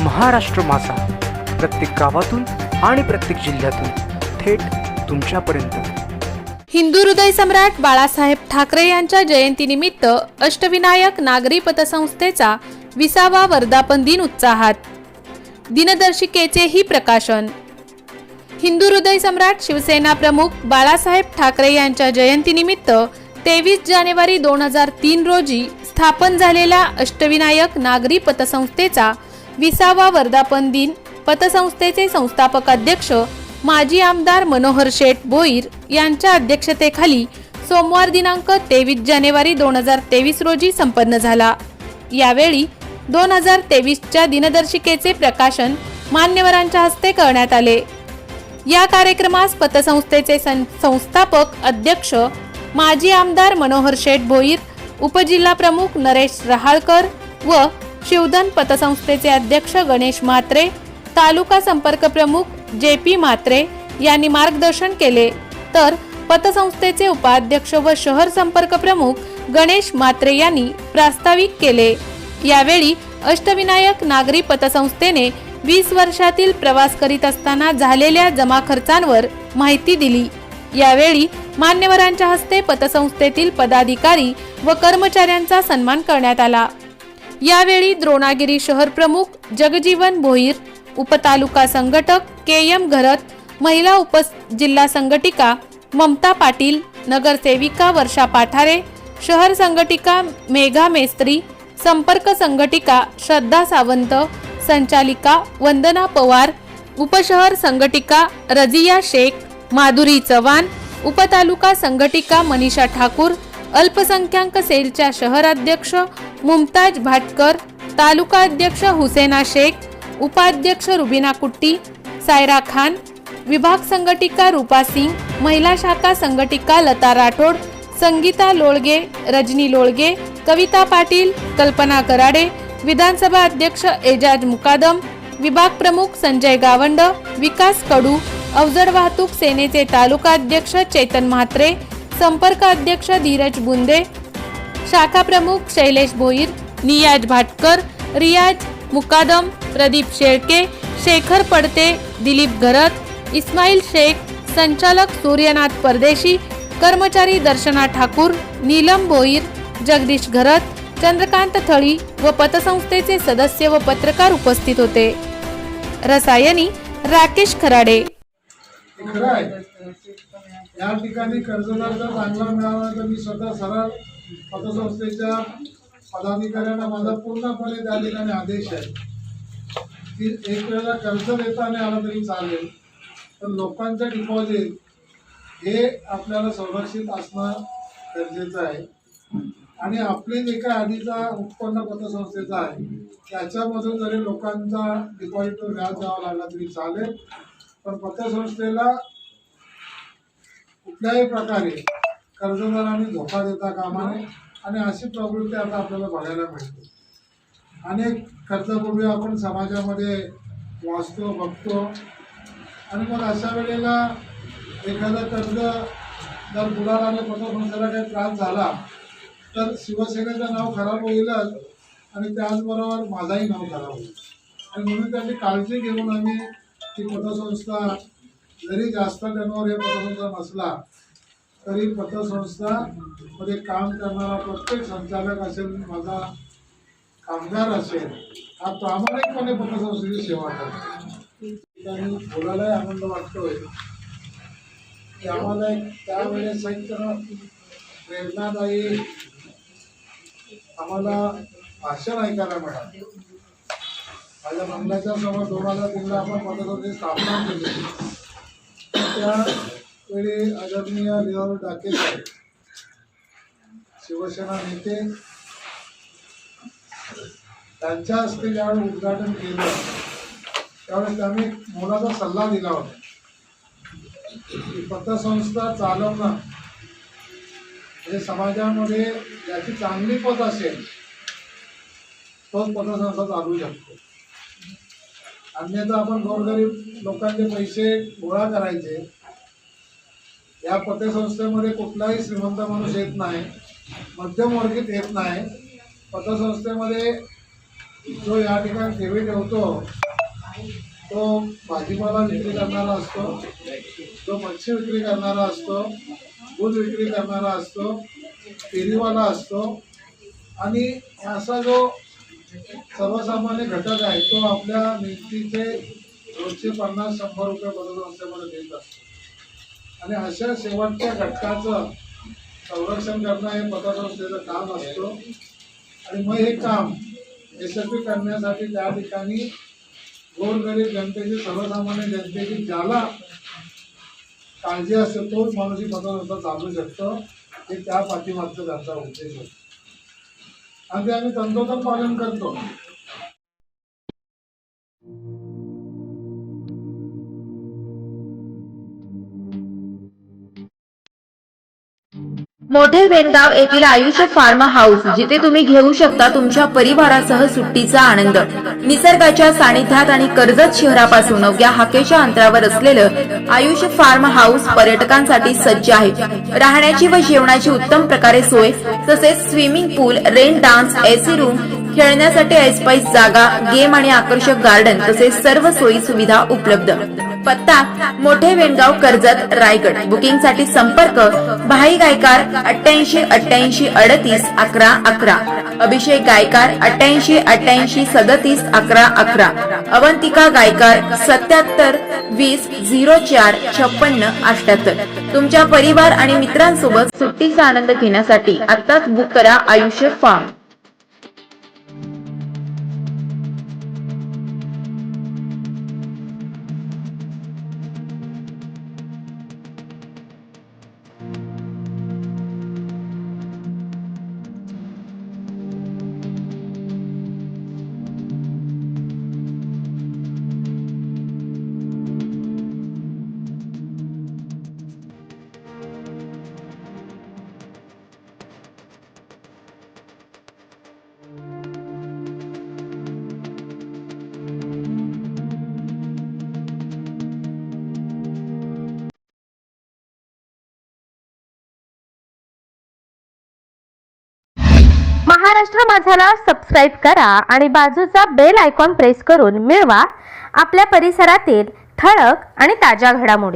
महाराष्ट्र माझा, प्रत्येक गावातून आणि प्रत्येक जिल्ह्यातून थेट तुमच्यापर्यंत। हिंदू हृदय सम्राट बाळासाहेब ठाकरे यांच्या जयंतीनिमित्त अष्टविनायक नागरी पतसंस्थेचा 20वा वर्धापन दिन उत्साहात। दिनदर्शिकेचेही प्रकाशन। हिंदू हृदय सम्राट शिवसेना प्रमुख बाळासाहेब ठाकरे यांच्या जयंतीनिमित्त 23 जानेवारी 2003 रोजी स्थापन झालेल्या अष्टविनायक नागरी पतसंस्थेचा 20वा वर्धापन दिन पतसंस्थेचे संस्थापक अध्यक्ष माजी आमदार मनोहर शेठ भोईर यांच्या अध्यक्षतेखाली सोमवार दिनांक 23 जानेवारी 2023 रोजी संपन्न झाला। यावेळी 2023च्या दिनदर्शिकेचे प्रकाशन मान्यवरांच्या हस्ते करण्यात आले। या कार्यक्रमास पतसंस्थेचे संस्थापक अध्यक्ष माजी आमदार मनोहर शेठ भोईर, उपजिल्हा प्रमुख नरेश रहाळकर व शिवधन पतसंस्थेचे अध्यक्ष गणेश म्हात्रे, तालुका संपर्क प्रमुख JP म्हात्रे यांनी मार्गदर्शन केले, तर पतसंस्थेचे उपाध्यक्ष व शहर संपर्क प्रमुख गणेश म्हात्रे यांनी प्रास्ताविक केले। यावेळी अष्टविनायक नागरी पतसंस्थेने 20 वर्षातील प्रवास करीत असताना झालेल्या जमा खर्चांवर माहिती दिली। यावेळी मान्यवरांच्या हस्ते पतसंस्थेतील पदाधिकारी व कर्मचाऱ्यांचा सन्मान करण्यात आला। यावेळी द्रोणागिरी शहर प्रमुख जगजीवन भोईर, उपतालुका संघटक KM घरत, महिला उपजिल्हा संघटिका ममता पाटील, नगरसेविका वर्षा पाठारे, शहर संघटिका मेघा मेस्त्री, संपर्क संघटिका श्रद्धा सावंत, संचालिका वंदना पवार, उपशहर संघटिका रजिया शेख, माधुरी चव्हाण, उपतालुका संघटिका मनीषा ठाकूर, अल्पसंख्याक सेलच्या शहर अध्यक्ष मुमताज भाटकर, तालुका अध्यक्ष हुसेना शेख, उपाध्यक्ष रुबीना कुट्टी, सायरा खान, विभाग संघटिका रूपा सिंग, महिला शाखा संघटिका लता राठोड, संगीता लोळगे, रजनी लोळगे, कविता पाटील, कल्पना कराडे, विधानसभा अध्यक्ष एजाज मुकादम, विभाग प्रमुख संजय गावंड, विकास कडू, अवजड वाहतूक सेनेचे तालुका अध्यक्ष चेतन म्हात्रे, संपर्क अध्यक्ष धीरज बुंदे, शाखा प्रमुख शैलेश भोईर, नियाज भाटकर, रियाज मुकादम, प्रदीप शेळके, शेखर पडते, दिलीप घरत, इस्माईल शेख, संचालक सूर्यनाथ परदेशी, कर्मचारी दर्शना ठाकूर, नीलम भोईर, जगदीश घरत, चंद्रकांत थळी व पतसंस्थेचे सदस्य व पत्रकार उपस्थित होते। रसायनी राकेश खराडे। या ठिकाणी कर्जदार जर चांगला मिळाला तर मी स्वतः सरळ पतसंस्थेच्या पदाधिकाऱ्यांना माझा पूर्णपणे त्या ठिकाणी आदेश आहे की एक वेळेला कर्ज देताना आला तरी चालेल, पण लोकांचं डिपॉझिट हे आपल्याला संरक्षित असणं गरजेचं आहे। आणि आपले जे काय आधीचा उत्पन्न पतसंस्थेचा आहे त्याच्यामधून जरी लोकांचा डिपॉझिटवर व्याज द्यावा लागला तरी चालेल, पण पतसंस्थेला कुठल्याही प्रकारे कर्जदारांनी धोका देता कामा नये आणि अशी प्रवृत्ती आता आपल्याला बघायला मिळते। अनेक कर्जपूर्वी आपण समाजामध्ये वाचतो बघतो आणि मग अशा वेळेला एखादं कर्ज जर बुडाला पतसंस्थेला काही त्रास झाला तर शिवसेनेचं नाव खराब होईलच आणि त्याचबरोबर माझाही नाव खराब होईल। आणि म्हणून त्याची काळजी घेऊन आम्ही ती पतसंस्था जरी जास्त टर्नओव्हर हे पतसंस्था नसला तरी पतसंस्था मध्ये काम करणारा प्रत्येक संचालक असेल, माझा कामगार असेल, हा प्रामाणिकपणे पतसंस्थेची सेवा करतो। आणि बोलायलाही आनंद वाटतोय की आम्हाला त्यावेळेस एक प्रेरणादायी आम्हाला भाषण ऐकायला मिळालं। माझ्या बंगल्याच्या समोर 2003ला आपण पतसंस्थेची स्थापना केली, त्यावेळी आदरणीय लिओ डाके साहेब शिवसेना नेते त्यांच्या हस्ते ज्यावेळी उद्घाटन केलं त्यावेळेस त्यांनी मोलाचा सल्ला दिला होता की पतसंस्था चालवणं म्हणजे समाजामध्ये ज्याची चांगली पत असेल तोच पतसंस्था चालवू शकतो, अन्यथा आपण गोरगरीब लोकांचे पैसे गोळा करायचे। या पतसंस्थेमध्ये कुठलाही श्रीमंत माणूस येत नाही, मध्यमवर्गीय येत नाही। पतसंस्थेमध्ये जो या ठिकाणी ठेवी ठेवतो तो भाजीपाला विक्री करणारा असतो, जो मच्छी विक्री करणारा असतो, दूध विक्री करणारा असतो, फेरीवाला असतो आणि असा जो सर्वसामान्य घटक आहे तो आपल्या मेहनतीचे रोजचे 50-100 रुपये पतसंस्थेमध्ये देत असतो. आणि अशा शेवटच्या घटकाचं संरक्षण करणं हे पतसंस्थेचं काम असतं. आणि मग हे काम यशस्वी करण्यासाठी त्या ठिकाणी गोरगरीब जनतेची, सर्वसामान्य जनतेची ज्याला काळजी असते तोच माणूस ही पतसंस्था चालू शकतो. हे त्या पाठीमागचा त्यांचा उद्देश होतो आणि ते आम्ही तंतोतंत पालन करतो. मोठे वेणगाव येथील आयुष्य फार्म हाऊस, जिथे तुम्ही घेऊ शकता तुमच्या परिवारासह सुट्टीचा आनंद. निसर्गाच्या सानिध्यात आणि कर्जत शहरापासून अवघ्या हाकेच्या अंतरावर असलेलं आयुष्य फार्म हाऊस पर्यटकांसाठी सज्ज आहे. राहण्याची व जेवणाची उत्तम प्रकारे सोय, तसेच स्विमिंग पूल, रेन डान्स, एसी रूम, खेळण्यासाठी ऐसपैस जागा, गेम आणि आकर्षक गार्डन तसेच सर्व सोयी सुविधा उपलब्ध. पत्ता मोठे वेणगाव, कर्जत, रायगड. बुकिंगसाठी संपर्क भाई गायकार 88 88 38 11 11, अभिषेक गायकार 88 88 37 11 11, अवंतिका गायकार 77 20 04 56 78. तुमच्या परिवार आणि मित्रांसोबत सुट्टीचा आनंद घेण्यासाठी आत्ताच बुक करा आयुष्य फार्म. महाराष्ट्र माझाला सबस्क्राईब करा आणि बाजूचा बेल आयकॉन प्रेस करून मिळवा आपल्या परिसरातील ठळक आणि ताज्या घडामोडी.